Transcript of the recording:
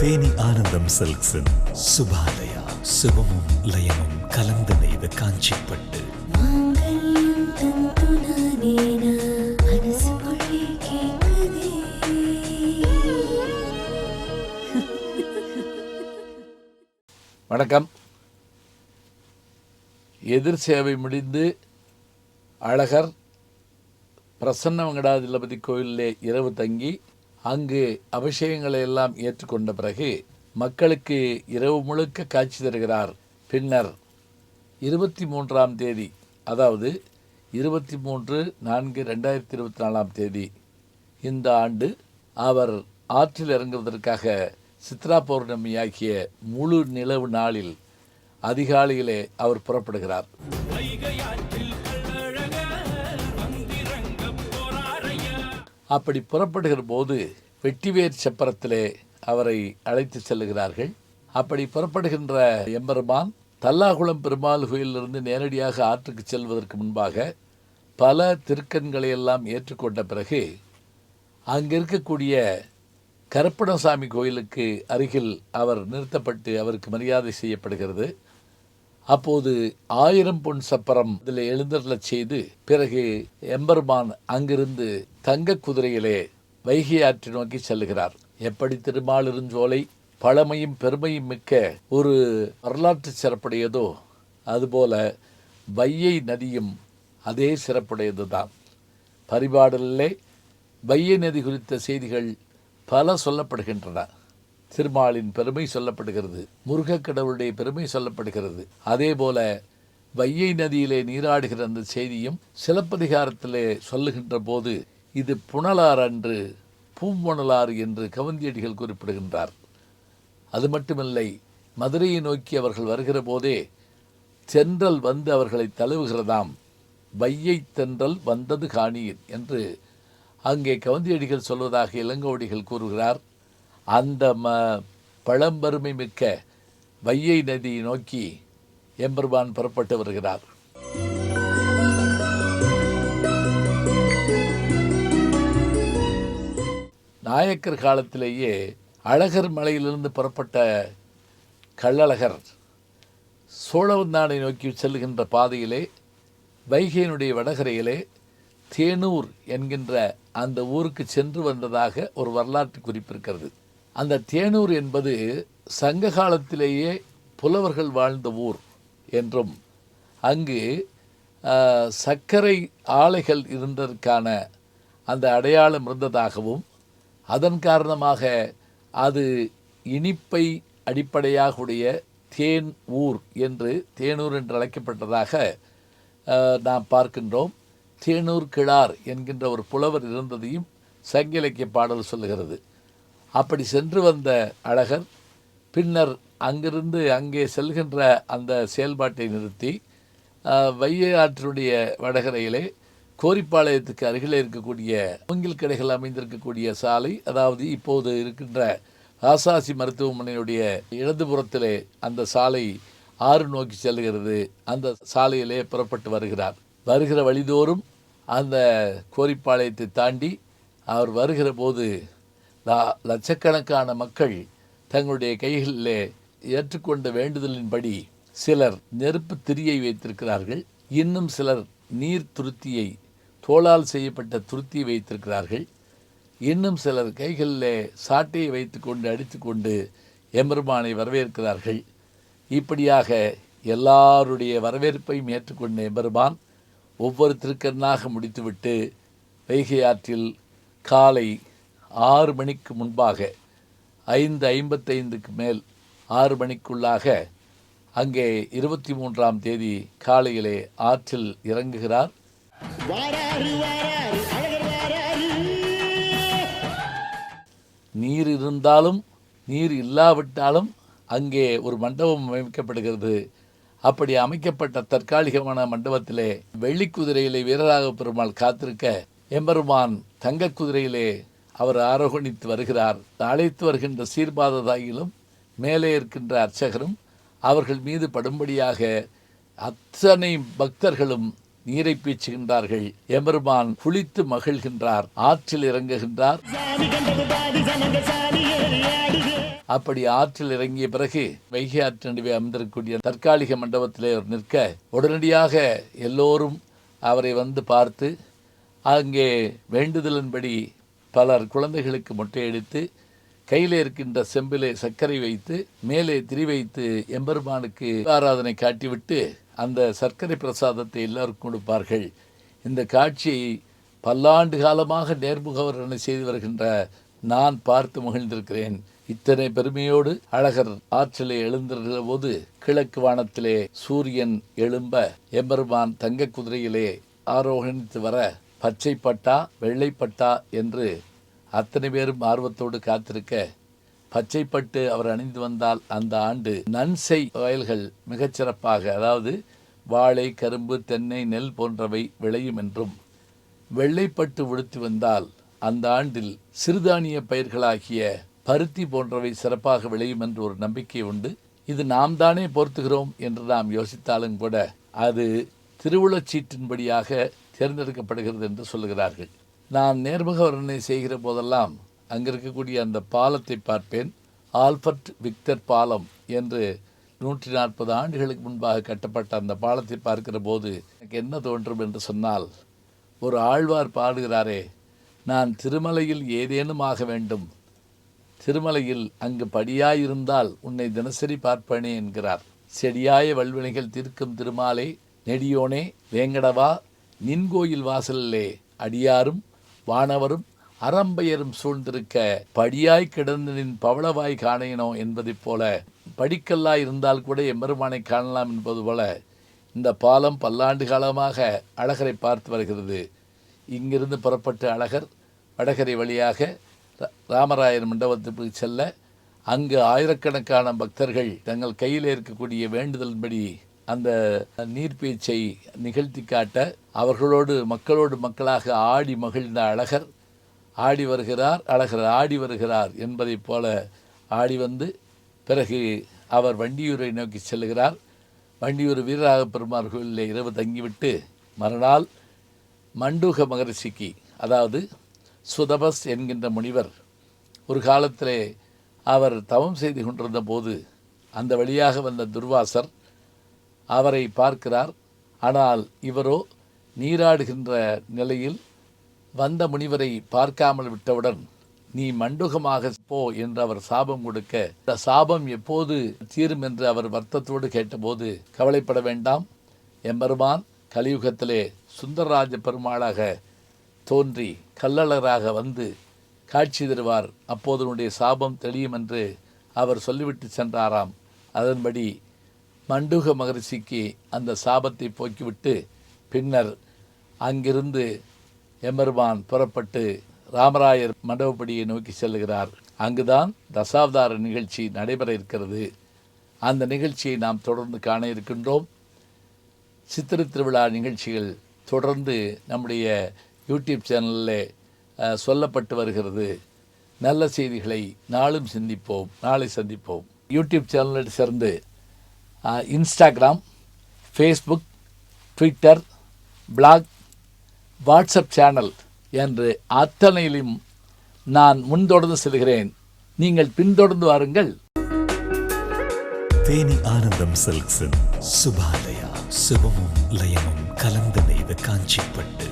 தேனி ஆனந்தம் சில்க்ஸின் சுபாலயா, சுபமும் லயமும் கலந்து நெய்த காஞ்சிப்பட்டு. வணக்கம். எதிர் சேவை முடிந்து அழகர் பிரசன்ன வெங்கடாஜலபதி கோயிலிலே இரவு தங்கி அங்கு அபிஷேகங்களை எல்லாம் ஏற்றுக்கொண்ட பிறகு மக்களுக்கு இரவு முழுக்க காட்சி தருகிறார். பின்னர் 23ஆம் தேதி, அதாவது 23/4/2024 தேதி இந்த ஆண்டு அவர் ஆற்றில் இறங்குவதற்காக சித்ரா பௌர்ணமி ஆகிய முழு நிலவு நாளில் அதிகாலையிலே அவர் புறப்படுகிறார். அப்படி புறப்படுகிற போது வெட்டிவேர் சப்பரத்திலே அவரை அழைத்து செல்லுகிறார்கள். அப்படி புறப்படுகின்ற எம்பெருமான் தல்லாகுளம் பெருமாள் கோயிலிருந்து நேரடியாக ஆற்றுக்கு செல்வதற்கு முன்பாக பல திருக்கண்களை எல்லாம் ஏற்றுக்கொண்ட பிறகு அங்கே இருக்கக்கூடிய கருப்பணசாமி கோயிலுக்கு அருகில் அவர் நிறுத்தப்பட்டு அவருக்கு மரியாதை செய்யப்படுகிறது. அப்போது 1000 பொன் சப்பரம் இதில் எழுந்தருளச் செய்து பிறகு எம்பெருமான் அங்கிருந்து தங்க குதிரையிலே வைகை ஆற்றை நோக்கி செல்லுகிறார். எப்படி திருமாலிருஞ்சோலை பழமையும் பெருமையும் மிக்க ஒரு வரலாற்று சிறப்புடையதோ அதுபோல வையை நதியும் அதே சிறப்புடையது தான். பரிபாடலிலே வையை நதி குறித்த செய்திகள் பல சொல்லப்படுகின்றன. திருமாலின் பெருமை சொல்லப்படுகிறது, முருகக் கடவுளுடைய பெருமை சொல்லப்படுகிறது. அதே போல வையை நதியிலே நீராடுகிற அந்த செய்தியும் சிலப்பதிகாரத்திலே சொல்லுகின்ற போது இது புனலார் அன்று பூம்பொனலாறு என்று கவுந்தியடிகள் குறிப்பிடுகின்றார். அது மட்டுமில்லை, மதுரையை நோக்கி அவர்கள் வருகிற போதே தென்றல் வந்து அவர்களை தழுவுகிறதாம். வையை தென்றல் வந்தது காணீர் என்று அங்கே கவுந்தியடிகள் சொல்வதாக இளங்கோவடிகள் கூறுகிறார். அந்த பழம்பெருமை மிக்க வையை நதியை நோக்கி எம்பெருமான் புறப்பட்டு வருகிறார். நாயக்கர் காலத்திலேயே அழகர் மலையிலிருந்து புறப்பட்ட கள்ளழகர் சோழவந்தானை நோக்கி செல்லுகின்ற பாதையிலே வைகையினுடைய வடகரையிலே தேனூர் என்கின்ற அந்த ஊருக்கு சென்று வந்ததாக ஒரு வரலாற்று குறிப்பு இருக்கிறது. அந்த தேனூர் என்பது சங்க காலத்திலேயே புலவர்கள் வாழ்ந்த ஊர் என்றும் அங்கு சர்க்கரை ஆலைகள் இருந்ததற்கான அந்த அடையாளம் இருந்ததாகவும் அதன் காரணமாக அது இனிப்பை அடிப்படையாக உடைய தேன் ஊர் என்று தேனூர் என்று அழைக்கப்பட்டதாக நாம் பார்க்கின்றோம். தேனூர் கிழார் என்கின்ற ஒரு புலவர் இருந்ததையும் சங்க இலக்கிய பாடல் சொல்லுகிறது. அப்படி சென்று வந்த அழகர் பின்னர் அங்கிருந்து அங்கே செல்கின்ற அந்த செயல்பாட்டை நிறுத்தி வையை ஆற்றினுடைய வடகரையிலே கோரிப்பாளையத்துக்கு அருகிலே இருக்கக்கூடிய மூங்கில் கடைகள் அமைந்திருக்கக்கூடிய சாலை, அதாவது இப்போது இருக்கின்ற ஆசாசி மருத்துவமனையுடைய இடதுபுறத்திலே அந்த சாலை ஆறு நோக்கி செல்கிறது. அந்த சாலையிலே புறப்பட்டு வருகிறார். வருகிற வழிதோறும் அந்த கோரிப்பாளையத்தை தாண்டி அவர் வருகிற போது லட்சக்கணக்கான மக்கள் தங்களுடைய கைகளிலே ஏற்றுக்கொண்ட வேண்டுதலின்படி சிலர் நெருப்பு திரியை வைத்திருக்கிறார்கள், இன்னும் சிலர் நீர் துருத்தியை, தோளால் செய்யப்பட்ட துருத்தியை வைத்திருக்கிறார்கள், இன்னும் சிலர் கைகளிலே சாட்டையை வைத்துக்கொண்டு அடித்துக்கொண்டு எம்பெருமானை வரவேற்கிறார்கள். இப்படியாக எல்லாருடைய வரவேற்பையும் ஏற்றுக்கொண்ட எம்பெருமான் ஒவ்வொரு திருக்கண்ணாக முடித்துவிட்டு வைகை ஆற்றில் காலை 6 மணிக்கு முன்பாக 5:55க்கு மேல் 6 மணிக்குள்ளாக அங்கே 23ஆம் தேதி காலையிலே ஆற்றில் இறங்குகிறார். நீர் இருந்தாலும் நீர் இல்லாவிட்டாலும் அங்கே ஒரு மண்டபம் அமைக்கப்படுகிறது. அப்படி அமைக்கப்பட்ட தற்காலிகமான மண்டபத்திலே வெள்ளி குதிரையிலே வீரராக பெருமாள் காத்திருக்க எம்பெருமான் தங்க குதிரையிலே அவர் ஆரோகணித்து வருகிறார். அழைத்து வருகின்ற சீர்பாததாயிலும் மேலே இருக்கின்ற அர்ச்சகரும் அவர்கள் மீது படும்படியாக அத்தனை பக்தர்களும் நீரை பீச்சுகின்றார்கள். எம்பெருமான் குளித்து மகிழ்கின்றார், ஆற்றில் இறங்குகின்றார். அப்படி ஆற்றில் இறங்கிய பிறகு வைகை ஆற்று நடுவே அமர்ந்திருக்கக்கூடிய தற்காலிக மண்டபத்திலே அவர் நிற்க உடனடியாக எல்லோரும் அவரை வந்து பார்த்து அங்கே வேண்டுதலின்படி பலர் குழந்தைகளுக்கு மொட்டையடித்து கையில் இருக்கின்ற செம்பிலே சர்க்கரை வைத்து மேலே திரி வைத்து எம்பெருமானுக்கு ஆராதனை காட்டிவிட்டு அந்த சர்க்கரை பிரசாதத்தை எல்லாருக்கும் கொடுப்பார்கள். இந்த காட்சியை பல்லாண்டு காலமாக நேர்முகவர்ணனை செய்து வருகின்ற நான் பார்த்து மகிழ்ந்திருக்கிறேன். இத்தனை பெருமையோடு அழகர் ஆற்றிலே எழுந்திருக்கிற போது கிழக்கு வானத்திலே சூரியன் எழும்ப எம்பெருமான் தங்க குதிரையிலே ஆரோகணித்து வர பச்சை பட்டா வெள்ளை பட்டா என்று அத்தனை பேரும் ஆர்வத்தோடு காத்திருக்க பச்சைப்பட்டு அவர் அணிந்து வந்தால் அந்த ஆண்டு நன்செய் வயல்கள் மிகச்சிறப்பாக, அதாவது வாழை, கரும்பு, தென்னை, நெல் போன்றவை விளையும் என்றும், வெள்ளைப்பட்டு உடுத்தி வந்தால் அந்த ஆண்டில் சிறுதானிய பயிர்களாகிய பருத்தி போன்றவை சிறப்பாக விளையும் என்று ஒரு நம்பிக்கை உண்டு. இது நாம் தானே பொறுத்துகிறோம் என்று நாம் யோசித்தாலும் கூட அது திருவுளச்சீட்டின்படியாக தேர்ந்தெடுக்கப்படுகிறது என்று சொல்லுகிறார்கள். நான் நேர்முக வர்ணனை செய்கிற போதெல்லாம் அங்கே இருக்கக்கூடிய அந்த பாலத்தை பார்ப்பேன். ஆல்பர்ட் விக்டர் பாலம் என்று 140 ஆண்டுகளுக்கு முன்பாக கட்டப்பட்ட அந்த பாலத்தை பார்க்கிற போது எனக்கு என்ன தோன்றும் என்று சொன்னால், ஒரு ஆழ்வார் பாடுகிறாரே, நான் திருமலையில் ஏதேனும் ஆக வேண்டும், திருமலையில் அங்கு படியாயிருந்தால் உன்னை தினசரி பார்ப்பேனே என்கிறார். செடியாய வல்வினைகள் தீர்க்கும் திருமாலே, நெடியோனே வேங்கடவா, நின்கோயில் வாசலிலே அடியாரும் வானவரும் அறம்பெயரும் சூழ்ந்திருக்க படியாய் கிடந்து நின் பவளவாய் காணேனோ என்பதைப் போல, படிக்கல்லாய் இருந்தால் கூட எம்பெருமானை காணலாம் என்பது போல இந்த பாலம் பல்லாண்டு காலமாக அழகரை பார்த்து வருகிறது. இங்கிருந்து புறப்பட்டு அழகர் வடகரை வழியாக ராமராயர் மண்டபத்துக்கு செல்ல, அங்கு ஆயிரக்கணக்கான பக்தர்கள் தங்கள் கையில் இருக்கக்கூடிய வேண்டுதலின்படி அந்த நீர்பீச்சை நிகழ்த்தி காட்ட, அவர்களோடு மக்களாக ஆடி மகிழ்ந்த அழகர் ஆடி வருகிறார், அழகர் ஆடி வருகிறார் என்பதைப் போல ஆடி வந்து பிறகு அவர் வண்டியூரை நோக்கி செல்கிறார். வண்டியூர் வீரராக பெருமாள் கோயிலில் இரவு தங்கிவிட்டு மறுநாள் மண்டூக மகரிஷிக்கு, அதாவது சுதபஸ் என்கின்ற முனிவர் ஒரு காலத்திலே அவர் தவம் செய்து கொண்டிருந்த போது அந்த வழியாக வந்த துர்வாசர் அவரை பார்க்கிறார். ஆனால் இவரோ நீராடுகின்ற நிலையில் வந்த முனிவரை பார்க்காமல் விட்டவுடன், நீ மண்டுகமாக போ என்று அவர் சாபம் கொடுக்க, இந்த சாபம் எப்போது தீரும் என்று அவர் வருத்தத்தோடு கேட்டபோது, கவலைப்பட வேண்டாம், எம்பெருமான் கலியுகத்திலே சுந்தரராஜ பெருமாளாக தோன்றி கல்லழகராக வந்து காட்சி தருவார், அப்போது உன்னுடைய சாபம் தெளியும் என்று அவர் சொல்லிவிட்டு சென்றாராம். அதன்படி மண்டூக மகரிஷிக்கு அந்த சாபத்தை போக்கிவிட்டு பின்னர் அங்கிருந்து எம்பெருமான் புறப்பட்டு ராமராயர் மண்டபப்படியை நோக்கி செல்கிறார். அங்குதான் தசாவதார நிகழ்ச்சி நடைபெற இருக்கிறது. அந்த நிகழ்ச்சியை நாம் தொடர்ந்து காண இருக்கின்றோம். சித்திரை திருவிழா நிகழ்ச்சிகள் தொடர்ந்து நம்முடைய யூடியூப் சேனலில் சொல்லப்பட்டு வருகிறது. நல்ல செய்திகளை நாளும் சிந்திப்போம், நாளை சந்திப்போம். யூடியூப் சேனலில் சேர்ந்து Instagram, Facebook, Twitter, blog, WhatsApp channel என்று அத்தனையிலும் நான் முன்தொடர்ந்து செல்கிறேன். நீங்கள் பின்தொடர்ந்து வாருங்கள். தேனி ஆனந்தம் சில்க்ஸின் சுபாலயா, சுபமும் லயமும் கலந்து நெய்த காஞ்சிப்பட்டு